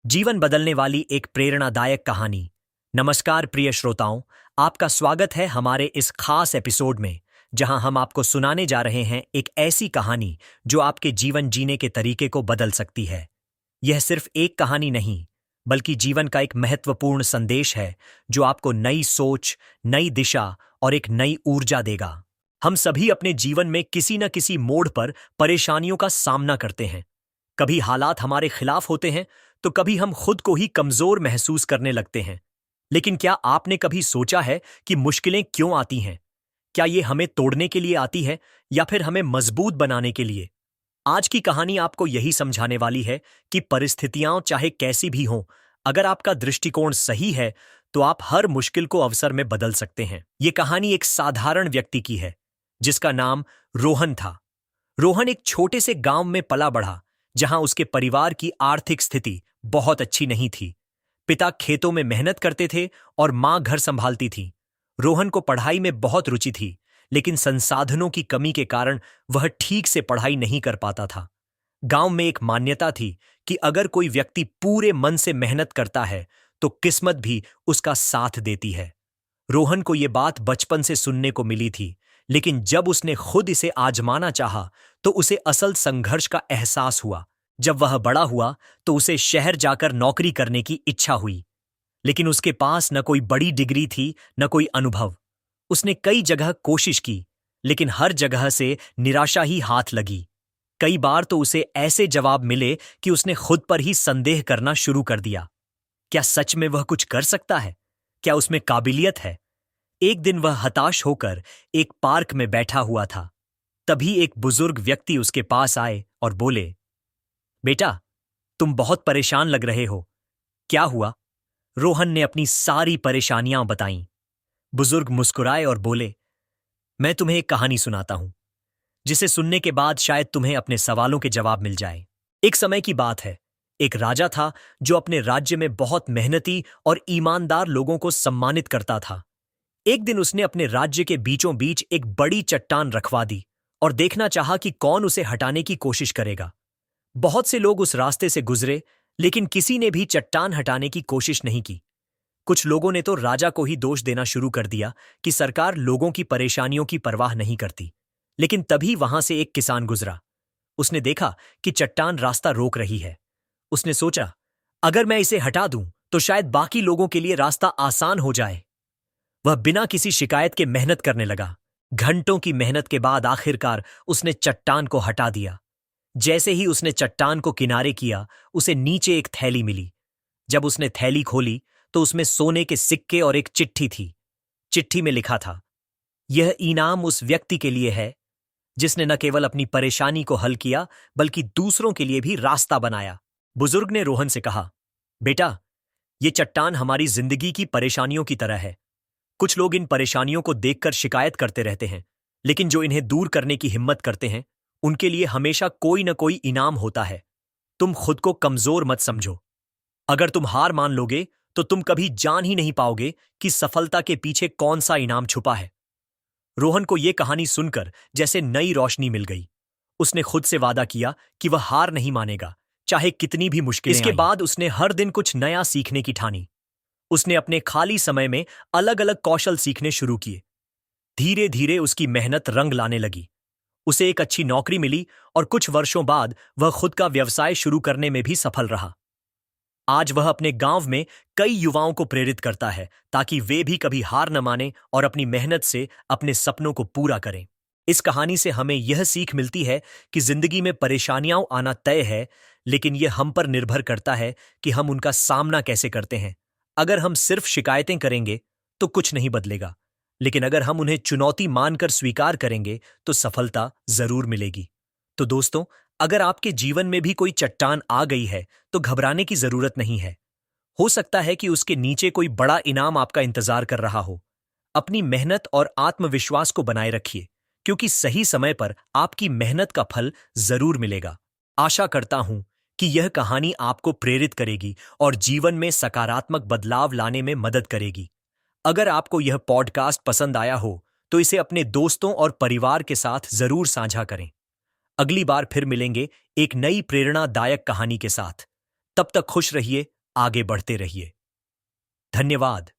जीवन बदलने वाली एक प्रेरणादायक कहानी। नमस्कार प्रिय श्रोताओं, आपका स्वागत है हमारे इस खास एपिसोड में, जहां हम आपको सुनाने जा रहे हैं एक ऐसी कहानी जो आपके जीवन जीने के तरीके को बदल सकती है। यह सिर्फ एक कहानी नहीं, बल्कि जीवन का एक महत्वपूर्ण संदेश है जो आपको नई सोच, नई दिशा और एक नई ऊर्जा देगा। हम सभी अपने जीवन में किसी न किसी मोड़ पर परेशानियों का सामना करते हैं। कभी हालात हमारे खिलाफ होते हैं, तो कभी हम खुद को ही कमजोर महसूस करने लगते हैं। लेकिन क्या आपने कभी सोचा है कि मुश्किलें क्यों आती हैं? क्या ये हमें तोड़ने के लिए आती है या फिर हमें मजबूत बनाने के लिए? आज की कहानी आपको यही समझाने वाली है कि परिस्थितियां चाहे कैसी भी हों, अगर आपका दृष्टिकोण सही है तो आप हर मुश्किल को अवसर में बदल सकते हैं। ये कहानी एक साधारण व्यक्ति की है जिसका नाम रोहन था। रोहन एक छोटे से गांव में पला बढ़ा, जहां उसके परिवार की आर्थिक स्थिति बहुत अच्छी नहीं थी। पिता खेतों में मेहनत करते थे और मां घर संभालती थी। रोहन को पढ़ाई में बहुत रुचि थी, लेकिन संसाधनों की कमी के कारण वह ठीक से पढ़ाई नहीं कर पाता था। गांव में एक मान्यता थी कि अगर कोई व्यक्ति पूरे मन से मेहनत करता है तो किस्मत भी उसका साथ देती है। रोहन को यह बात बचपन से सुनने को मिली थी, लेकिन जब उसने खुद इसे आजमाना चाहा तो उसे असल संघर्ष का एहसास हुआ। जब वह बड़ा हुआ तो उसे शहर जाकर नौकरी करने की इच्छा हुई, लेकिन उसके पास न कोई बड़ी डिग्री थी, न कोई अनुभव। उसने कई जगह कोशिश की, लेकिन हर जगह से निराशा ही हाथ लगी। कई बार तो उसे ऐसे जवाब मिले कि उसने खुद पर ही संदेह करना शुरू कर दिया। क्या सच में वह कुछ कर सकता है? क्या उसमें काबिलियत है? एक दिन वह हताश होकर एक पार्क में बैठा हुआ था। तभी एक बुजुर्ग व्यक्ति उसके पास आए और बोले, बेटा, तुम बहुत परेशान लग रहे हो। क्या हुआ? रोहन ने अपनी सारी परेशानियां बताईं। बुजुर्ग मुस्कुराए और बोले, मैं तुम्हें एक कहानी सुनाता हूं, जिसे सुनने के बाद शायद तुम्हें अपने सवालों के जवाब मिल जाए। एक समय की बात है। एक राजा था जो अपने राज्य में बहुत मेहनती और ईमानदार लोगों को सम्मानित करता था। एक दिन उसने अपने राज्य के बीचों बीच एक बड़ी चट्टान रखवा दी और देखना चाहा कि कौन उसे हटाने की कोशिश करेगा। बहुत से लोग उस रास्ते से गुजरे, लेकिन किसी ने भी चट्टान हटाने की कोशिश नहीं की। कुछ लोगों ने तो राजा को ही दोष देना शुरू कर दिया कि सरकार लोगों की परेशानियों की परवाह नहीं करती। लेकिन तभी वहां से एक किसान गुजरा। उसने देखा कि चट्टान रास्ता रोक रही है। उसने सोचा, अगर मैं इसे हटा दूं तो शायद बाकी लोगों के लिए रास्ता आसान हो जाए। वह बिना किसी शिकायत के मेहनत करने लगा। घंटों की मेहनत के बाद आखिरकार उसने चट्टान को हटा दिया। जैसे ही उसने चट्टान को किनारे किया, उसे नीचे एक थैली मिली। जब उसने थैली खोली तो उसमें सोने के सिक्के और एक चिट्ठी थी। चिट्ठी में लिखा था, यह इनाम उस व्यक्ति के लिए है जिसने न केवल अपनी परेशानी को हल किया, बल्कि दूसरों के लिए भी रास्ता बनाया। बुजुर्ग ने रोहन से कहा, बेटा, ये चट्टान हमारी जिंदगी की परेशानियों की तरह है। कुछ लोग इन परेशानियों को देखकर शिकायत करते रहते हैं, लेकिन जो इन्हें दूर करने की हिम्मत करते हैं, उनके लिए हमेशा कोई न कोई इनाम होता है। तुम खुद को कमजोर मत समझो। अगर तुम हार मान लोगे तो तुम कभी जान ही नहीं पाओगे कि सफलता के पीछे कौन सा इनाम छुपा है। रोहन को यह कहानी सुनकर जैसे नई रोशनी मिल गई। उसने खुद से वादा किया कि वह हार नहीं मानेगा, चाहे कितनी भी मुश्किलें आएं। इसके बाद उसने हर दिन कुछ नया सीखने की ठानी। उसने अपने खाली समय में अलग अलग कौशल सीखने शुरू किए। धीरे धीरे उसकी मेहनत रंग लाने लगी। उसे एक अच्छी नौकरी मिली और कुछ वर्षों बाद वह खुद का व्यवसाय शुरू करने में भी सफल रहा। आज वह अपने गांव में कई युवाओं को प्रेरित करता है ताकि वे भी कभी हार न माने और अपनी मेहनत से अपने सपनों को पूरा करें। इस कहानी से हमें यह सीख मिलती है कि जिंदगी में परेशानियां आना तय है, लेकिन यह हम पर निर्भर करता है कि हम उनका सामना कैसे करते हैं। अगर हम सिर्फ शिकायतें करेंगे तो कुछ नहीं बदलेगा, लेकिन अगर हम उन्हें चुनौती मानकर स्वीकार करेंगे तो सफलता जरूर मिलेगी। तो दोस्तों, अगर आपके जीवन में भी कोई चट्टान आ गई है तो घबराने की जरूरत नहीं है। हो सकता है कि उसके नीचे कोई बड़ा इनाम आपका इंतजार कर रहा हो। अपनी मेहनत और आत्मविश्वास को बनाए रखिए, क्योंकि सही समय पर आपकी मेहनत का फल जरूर मिलेगा। आशा करता हूं कि यह कहानी आपको प्रेरित करेगी और जीवन में सकारात्मक बदलाव लाने में मदद करेगी। अगर आपको यह पॉडकास्ट पसंद आया हो तो इसे अपने दोस्तों और परिवार के साथ जरूर साझा करें। अगली बार फिर मिलेंगे एक नई प्रेरणादायक कहानी के साथ। तब तक खुश रहिए, आगे बढ़ते रहिए। धन्यवाद।